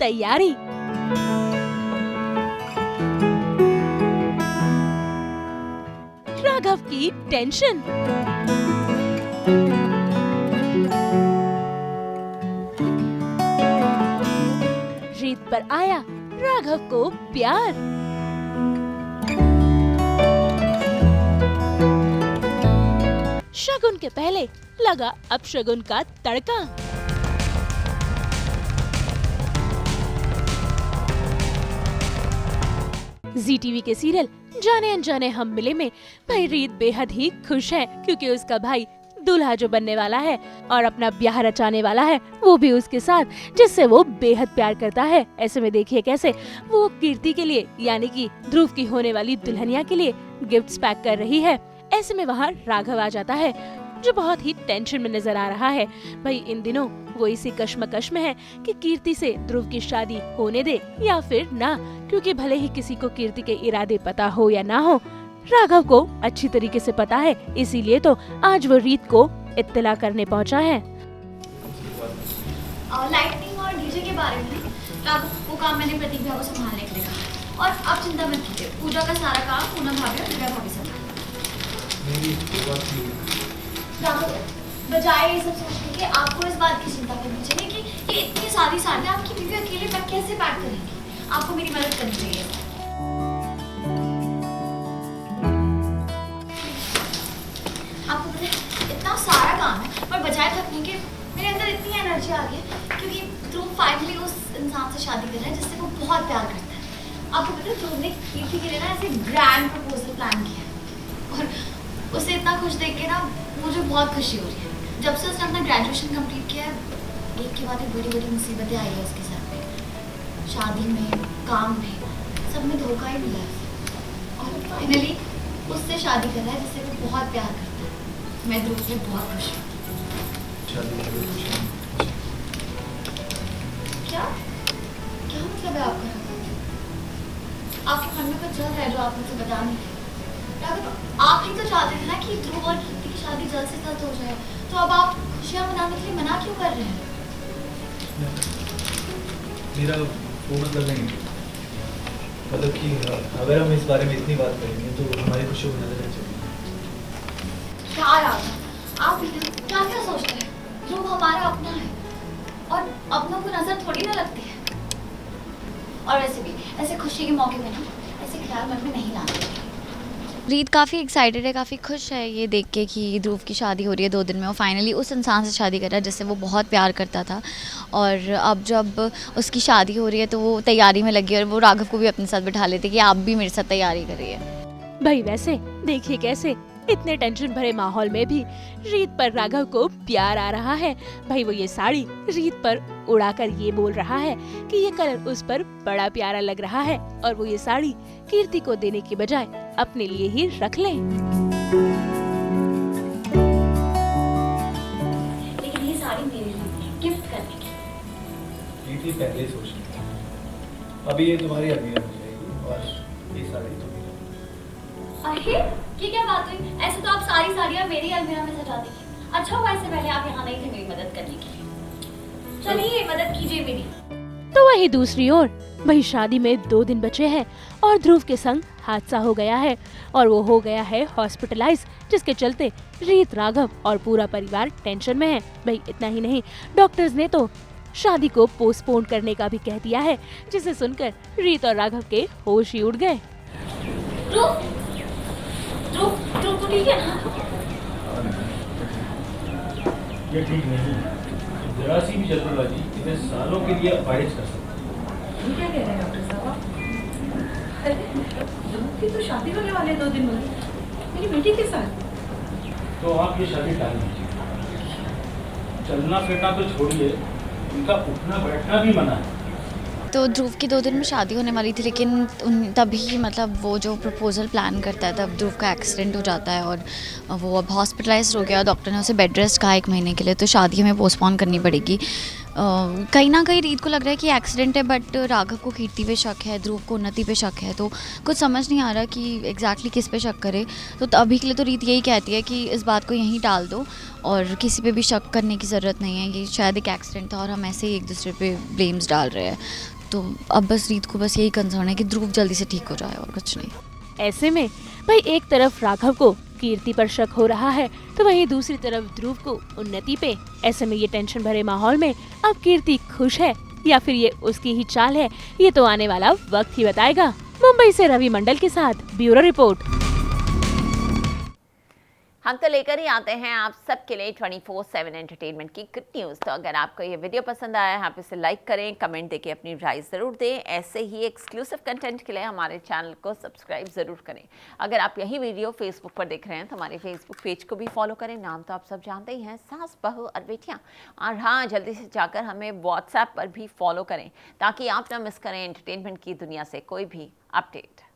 तैयारी। राघव की टेंशन। रीत पर आया राघव को प्यार। शगुन के पहले लगा अपशगुन का तड़का। जी टीवी के सीरियल जाने अनजाने हम मिले में भाई रीत बेहद ही खुश है, क्योंकि उसका भाई दूल्हा जो बनने वाला है और अपना ब्याह रचाने वाला है वो भी उसके साथ, जिससे वो बेहद प्यार करता है। ऐसे में देखिए कैसे वो कीर्ति के लिए यानी कि ध्रुव की होने वाली दुल्हनिया के लिए गिफ्ट्स पैक कर रही है। ऐसे में वहाँ राघव आ जाता है जो बहुत ही टेंशन में नजर आ रहा है। भाई इन दिनों वो इसी कश्मकश में है कि कीर्ति से ध्रुव की शादी होने दे या फिर ना, क्योंकि भले ही किसी को कीर्ति के इरादे पता हो या ना हो, राघव को अच्छी तरीके से पता है। इसीलिए तो आज वो रीत को इत्तला करने पहुंचा है। लाइटनिंग और डीजे के बारे में वो काम मैंने प्रतिभा को संभालने के लिए कहा, और आप चिंता मत कीजिए, पूजा का सारा काम पूनम भाभी और दिव्या भाभी संभालेंगे। बजाय ये सब सोचने के आपको इस बात की चिंता करनी चाहिए कि ये इतनी सारी साड़ियाँ आपकी बीवी अकेले पैक कैसे पैक करेंगी। आपको मेरी मदद करनी चाहिए। आपको पता है इतना सारा काम है, पर बजाय थकने के मेरे अंदर इतनी एनर्जी आ गई है क्योंकि ध्रुव फाइनली उस इंसान से शादी कर रहा है जिससे वो बहुत प्यार करता है। आपको पता है ध्रुव ने कीर्ति के लिए ना ऐसे ग्रैंड प्रपोजल प्लान किया है, और उसे इतना खुश देख के ना मुझे बहुत खुशी हो रही है। जब से उसने अपना ग्रेजुएशन कंप्लीट किया है, एक के बाद एक बड़ी बड़ी मुसीबतें आई है उसके सर पे, शादी में, काम में, सब में धोखा ही मिला है, और फाइनली उससे शादी कर रहा है जिससे वो बहुत प्यार करता है। मैं ध्रुव से बहुत खुश हूँ। क्या क्या मतलब है आपका? आपके मन में कुछ चल रहा है जो आप मुझे बता नहीं रहे। आप ही तो चाहते थे ना कि ध्रुव और कीर्ति की शादी जल्द से जल्द हो जाए, तो अब आप खुशियाँ मनाने के लिए मना क्यों कर रहे हैं? मेरा वो मतलब नहीं, मतलब कि अगर हम इस बारे में इतनी बात करेंगे तो हमारी खुशियों को नजर चाहिए। क्या यार आप क्या क्या सोचते हैं? ध्रुव हमारा अपना है और अपनों को नजर थोड़ी ना लगती है। और वैसे भी ऐसे खुशी के मौके पे ना ऐसे ख्याल मन में नहीं लाना चाहिए। रीत काफ़ी एक्साइटेड है, काफ़ी खुश है ये देख के कि ध्रुव की शादी हो रही है 2 दिन में। वो फाइनली उस इंसान से शादी कर रहा है जिससे वो बहुत प्यार करता था, और अब जब उसकी शादी हो रही है तो वो तैयारी में लगी, और वो राघव को भी अपने साथ बिठा लेते कि आप भी मेरे साथ तैयारी करिए। भाई वैसे देखिए कैसे इतने टेंशन भरे माहौल में भी रीत पर राघव को प्यार आ रहा है। भाई वो ये साड़ी रीत पर उड़ाकर ये बोल रहा है कि ये कलर उस पर बड़ा प्यारा लग रहा है, और वो ये साड़ी कीर्ति को देने की बजाय अपने लिए ही रख ले। लेकिन ये साड़ी मेरे लिए गिफ्ट करने की। कीर्ति पहले ही सोच रही थी। अभी ये तुम्हारी अलमीरा हो जाएगी और ये साड़ी तुम्हें। अरे ये क्या बात हुई? ऐसे तो आप सारी साड़ियाँ मेरी अलमीरा में सजा देंगे। अच्छा हुआ इससे पहले आप यहाँ नहीं थे मेरी मदद करने के लिए। चलिए मदद कीजिए मेरी। तो वही दूसरी ओर वही शादी में 2 दिन बचे हैं और ध्रुव के संग हादसा हो गया है और वो हो गया है हॉस्पिटलाइज, जिसके चलते रीत, राघव और पूरा परिवार टेंशन में है। भाई इतना ही नहीं, डॉक्टर्स ने तो शादी को पोस्टपोन करने का भी कह दिया है, जिसे सुनकर रीत और राघव के होश ही उड़ गए। ध्रुव तो ठीक है ना? ये ठीक नहीं, जरा सी भी जल्दबाजी इतने सालों के लिए अपाहिज कर सकती है। क्या कह रहे हैं डॉक्टर साहब? अरे ध्रुव की तो शादी होने वाले 2 दिन में मेरी बेटी के साथ। तो आप ये शादी टाल दीजिए। चलना फिरना तो छोड़िए, उनका उठना बैठना भी मना है। तो ध्रुव की 2 दिन में शादी होने वाली थी, लेकिन तभी मतलब वो जो प्रपोज़ल प्लान करता है तब ध्रुव का एक्सीडेंट हो जाता है और वो अब हॉस्पिटलाइज हो गया। डॉक्टर ने उसे बेड रेस्ट कहा 1 महीने के लिए, तो शादी हमें पोस्टपोन करनी पड़ेगी। कहीं ना कहीं रीत को लग रहा है कि एक्सीडेंट है, बट राघव को कीर्ति पे शक है, ध्रुव को उन्नति पे शक है, तो कुछ समझ नहीं आ रहा कि एग्जैक्टली किस पे शक करे। तो अभी के लिए तो रीत यही कहती है कि इस बात को यहीं टाल दो और किसी पे भी शक करने की ज़रूरत नहीं है, ये शायद एक एक्सीडेंट था और हम ऐसे ही एक दूसरे पे ब्लेम्स डाल रहे हैं। तो अब बस रीत को बस यही कंसर्न है कि ध्रुव जल्दी से ठीक हो जाए और कुछ नहीं। ऐसे में भाई एक तरफ राघव को कीर्ति पर शक हो रहा है तो वहीं दूसरी तरफ ध्रुव को उन्नति पे। ऐसे में ये टेंशन भरे माहौल में अब कीर्ति खुश है या फिर ये उसकी ही चाल है, ये तो आने वाला वक्त ही बताएगा। मुंबई से रवि मंडल के साथ ब्यूरो रिपोर्ट। हम तो लेकर ही आते हैं आप सबके लिए 24/7 एंटरटेनमेंट की गुड न्यूज़। तो अगर आपको ये वीडियो पसंद आया है आप इसे लाइक करें, कमेंट देके अपनी राय ज़रूर दें। ऐसे ही एक्सक्लूसिव कंटेंट के लिए हमारे चैनल को सब्सक्राइब ज़रूर करें। अगर आप यही वीडियो फेसबुक पर देख रहे हैं तो हमारे फेसबुक पेज को भी फॉलो करें। नाम तो आप सब जानते ही हैं, सास बहू और बेटियाँ। और हाँ, जल्दी से जाकर हमें व्हाट्सएप पर भी फॉलो करें ताकि आप ना मिस करें एंटरटेनमेंट की दुनिया से कोई भी अपडेट।